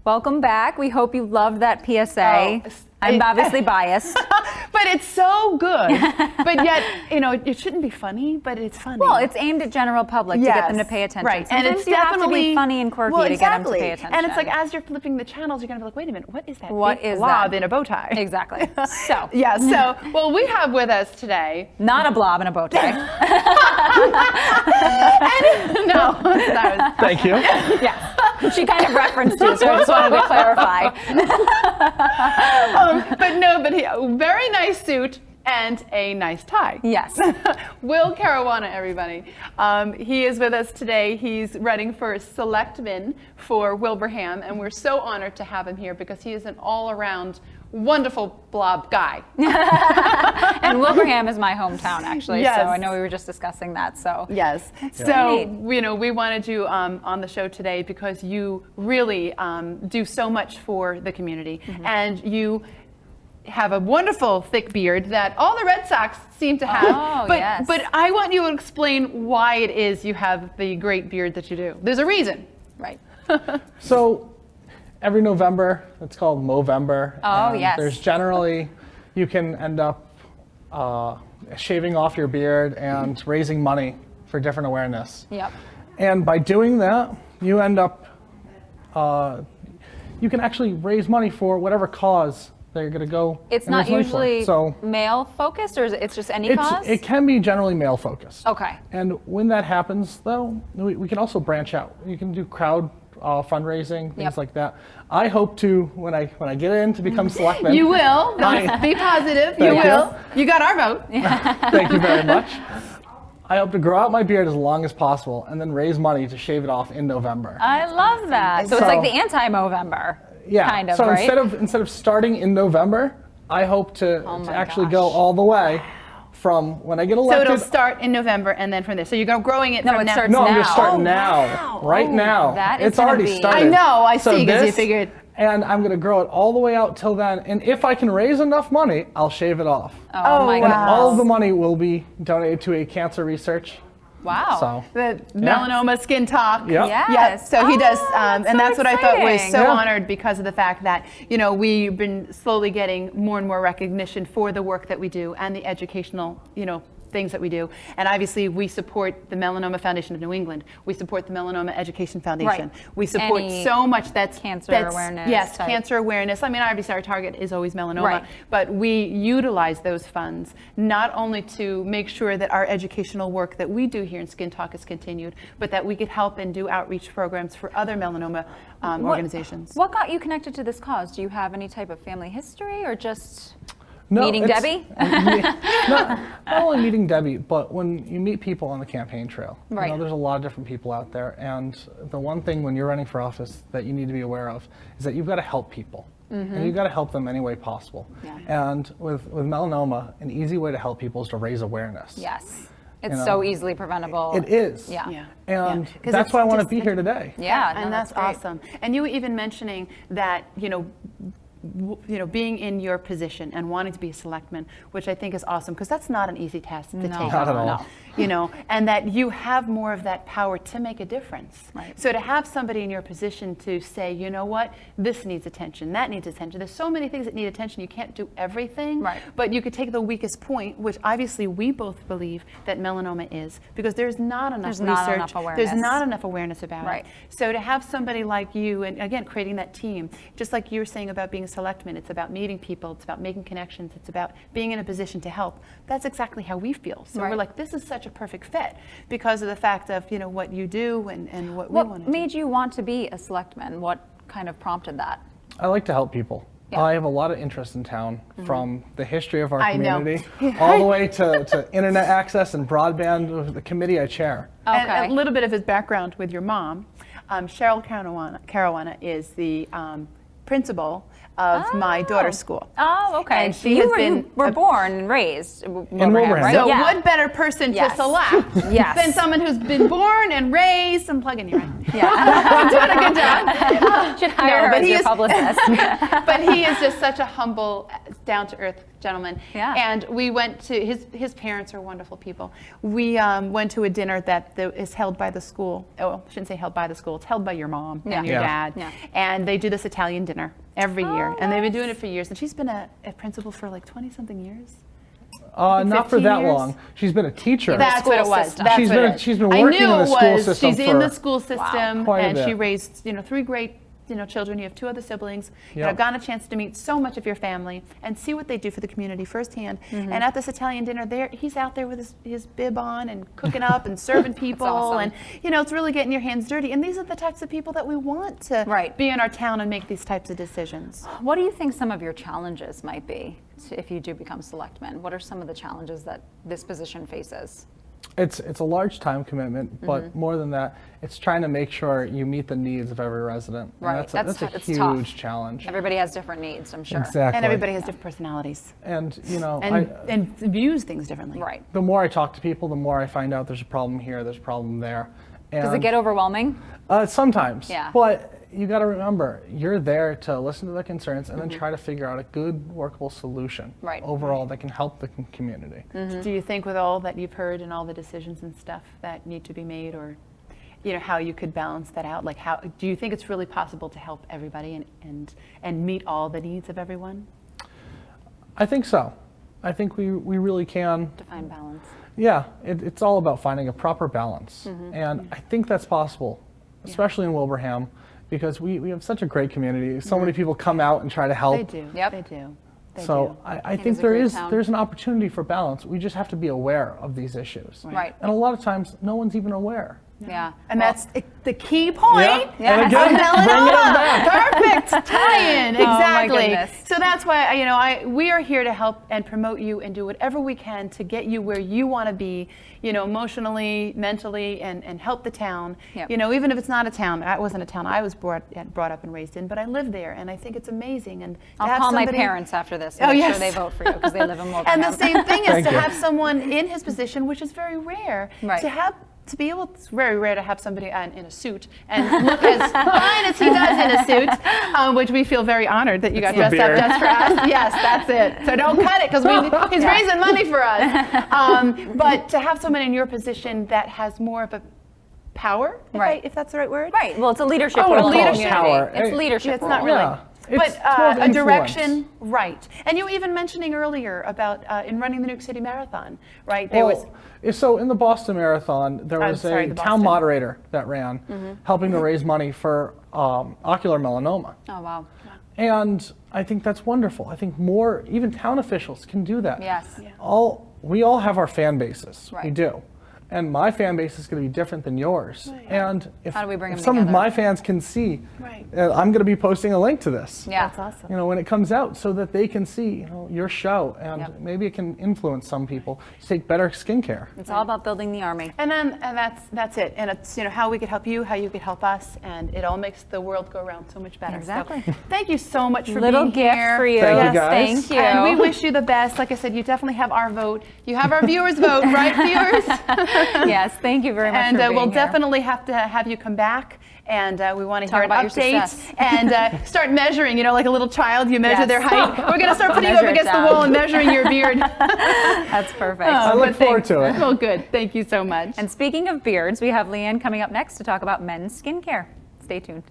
Welcome back. We hope you loved that PSA. I'm obviously biased. But it's so good. But yet, it shouldn't be funny, but it's funny. Well, it's aimed at general public to get them to pay attention. Right. Sometimes and it's you definitely have to be funny and quirky to get them to pay attention. And it's like as you're flipping the channels, you're going to be like, wait a minute, what is that big blob in a bow tie? Exactly. So. Yeah, well, we have with us today. Not a blob in a bow tie. Thank you. Yes. She kind of referenced it, so I just wanted to clarify. But very nice suit and a nice tie. Yes. Will Caruana, everybody. He is with us today. He's running for selectman for Wilbraham, and we're so honored to have him here because he is an all-around wonderful blob guy. And Wilbraham is my hometown, actually. Yes. So I know we were just discussing that. So yes. So we wanted you on the show today because you really do so much for the community, and you have a wonderful thick beard that all the Red Sox seem to have. But I want you to explain why it is you have the great beard that you do. There's a reason. Right. So every November, it's called Movember. Oh, yes. There's generally, you can end up shaving off your beard and raising money for different awareness. Yep. And by doing that, you end up, you can actually raise money for whatever cause that you're going to go. It's not usually male focused, or it's just any cause? It can be generally male focused. Okay. And when that happens, though, we can also branch out. You can do crowd fundraising, things like that. I hope to, when I get in to become selectman. You will. Be positive. You will. You got our vote. Thank you very much. I hope to grow out my beard as long as possible and then raise money to shave it off in November. I love that. So it's like the anti-Movember. Yeah. Kind of, so right? instead of starting in November, I hope to actually go all the way from when I get elected. So it'll start in November and then from there. So you're growing it from now. Starts now. I'm going to start now. Right now. That is it's already started. I know. I see, because you figured. And I'm going to grow it all the way out till then. And if I can raise enough money, I'll shave it off. Oh my God. And all of the money will be donated to a cancer research. Wow. So, the melanoma skin talk. Yep. Yes. So he does, and that's so what I thought was exciting. so honored because of the fact that, we've been slowly getting more and more recognition for the work that we do and the educational, things that we do. And obviously we support the Melanoma Foundation of New England. We support the Melanoma Education Foundation. Right. We support so much that's cancer awareness. Yes, cancer awareness. I mean, obviously our target is always melanoma, but we utilize those funds not only to make sure that our educational work that we do here in Skin Talk is continued, but that we could help and do outreach programs for other melanoma organizations. What got you connected to this cause? Do you have any type of family history or just... No, meeting Debbie? not only meeting Debbie, but when you meet people on the campaign trail. Right. There's a lot of different people out there, and the one thing when you're running for office that you need to be aware of is that you've got to help people. And you've got to help them any way possible. Yeah. And with melanoma, an easy way to help people is to raise awareness. Yes. It's so easily prevengable. It is. Yeah. And that's why I want to be here today. Yeah. And that's awesome. And you were even mentioning that, being in your position and wanting to be a selectman, which I think is awesome, because that's not an easy task to take Not at all. And that you have more of that power to make a difference. Right. So to have somebody in your position to say, you know what, this needs attention, that needs attention. There's so many things that need attention. You can't do everything. Right. But you could take the weakest point, which obviously we both believe that melanoma is, because there's not enough research. Not enough awareness. There's not enough awareness about it. So to have somebody like you, and again, creating that team, just like you were saying about being a selectman, it's about meeting people, it's about making connections, it's about being in a position to help. That's exactly how we feel. So we're like, this is such a perfect fit because of the fact of, what you do and what we want to do. What made you want to be a selectman? What kind of prompted that? I like to help people. Yeah. I have a lot of interest in town, from the history of our community all the way to internet access and broadband with the committee I chair. Okay. And a little bit of his background with your mom. Cheryl Caruana is the principal of my daughter's school. Oh, okay. And she you were born and raised in Wilbraham, right? So what better person to select than someone who's been born and raised? I'm plugging you in. Yeah. Doing a good job. Should hire as your publicist. But he is just such a humble, down-to-earth gentleman. Yeah. And we went to, his parents are wonderful people. We went to a dinner that is held by the school. Oh, I shouldn't say held by the school. It's held by your mom and your dad. Yeah. And they do this Italian dinner every year. And they've been doing it for years. And she's been a principal for like 20-something years. Not for 15 that years? long. She's been a teacher. That's what it was. system. That's She's what been- it is. she's been I working knew in the it school was. system She's in the for- school system, Quite a and she bit. raised 3 great children. You have 2 other siblings. And Yep. I've gotten a chance to meet so much of your family and see what they do for the community firsthand. And at this Italian dinner, he's out there with his bib on and cooking up and serving people, awesome. and it's really getting your hands dirty. And these are the types of people that we want to Right. be in our town and make these types of decisions. What do you think some of your challenges might be if you do become selectman? What are some of the challenges that this position faces? It's a large time commitment, but more than that, it's trying to make sure you meet the needs of every resident. And Right. that's a It's huge tough. challenge. Everybody has different needs, I'm sure. Exactly. And everybody has different personalities And and views things differently. Right. the more I talk to people, the more I find out there's a problem here, there's a problem there. And, Does it get overwhelming? sometimes. Yeah. But you got to remember, you're there to listen to the concerns and then try to figure out a good, workable solution Right. overall that can help the community. Do you think with all that you've heard and all the decisions and stuff that need to be made, or how you could balance that out? Like, how do you think it's really possible to help everybody and meet all the needs of everyone? I think so. I think we really can. Define balance. Yeah, it's all about finding a proper balance. And I think that's possible, especially in Wilbraham, because we have such a great community. So many people come out and try to help. They do. Yep. They do. They So do. I It think is a great town. there's an opportunity for balance. We just have to be aware of these issues. Right. And a lot of times, no one's even aware. Yeah. And that's the key point. Yeah. And again, bring it on back. Perfect tie-in. Oh, my Exactly. goodness. So that's why we are here to help and promote you and do whatever we can to get you where you want to be, emotionally, mentally, and help the town. Yep. Even if it's not a town. I wasn't a town I was brought up and raised in, but I live there, and I think it's amazing. And to I'll have call my somebody- parents after this Oh, and make yes. sure they vote for you because they live in Wilbraham. And the same thing is Thank to you. have someone in his position, which is very rare, Right. to be able, it's very rare to have somebody in a suit and look as fine as he does in a suit, which we feel very honored that you got It's the dressed up beard. just for us. Yes, that's it. So don't cut it because he's raising money for us. But to have someone in your position that has more of a power, if that's the right word. Right. Well, it's a leadership Oh, role in the leadership. community. Power. It's leadership Yeah, it's not role. really. Yeah. It's But more of a influence. direction, right. And you even mentioning earlier about in running the New York City Marathon, right? There was. So in the Boston Marathon, there I'm was sorry, a the town Boston. moderator that ran, helping to raise money for ocular melanoma. Oh, wow. And I think that's wonderful. I think more, even town officials can do that. Yes. Yeah. We all have our fan bases. We Right. do. And my fan base is going to be different than yours. Right. And if, How do we bring if them some of together? my fans can see, Right. I'm going to be posting a link to this. Yeah. That's awesome. When it comes out, so that they can see your show, and Yep. maybe it can influence some people to take better skincare. It's all about building the army. And that's it. And it's how we could help you, how you could help us, and it all makes the world go around so much better. Exactly. So, thank you so much for Little being gift here. for you. Thank you, Yes, guys. Thank you. And we wish you the best. Like I said, you definitely have our vote. You have our viewers' vote, right, viewers? Yes. Thank you very much And for being we'll here. definitely have to have you come back. And we want to Talk hear an about your update success. and start measuring, like a little child, you measure Yes. their height. We're going to start putting you up Measure it against the down. wall and measuring your beard. That's perfect. I look But forward thanks. to it. Well, good. Thank you so much. And speaking of beards, we have Leanne coming up next to talk about men's skincare. Stay tuned.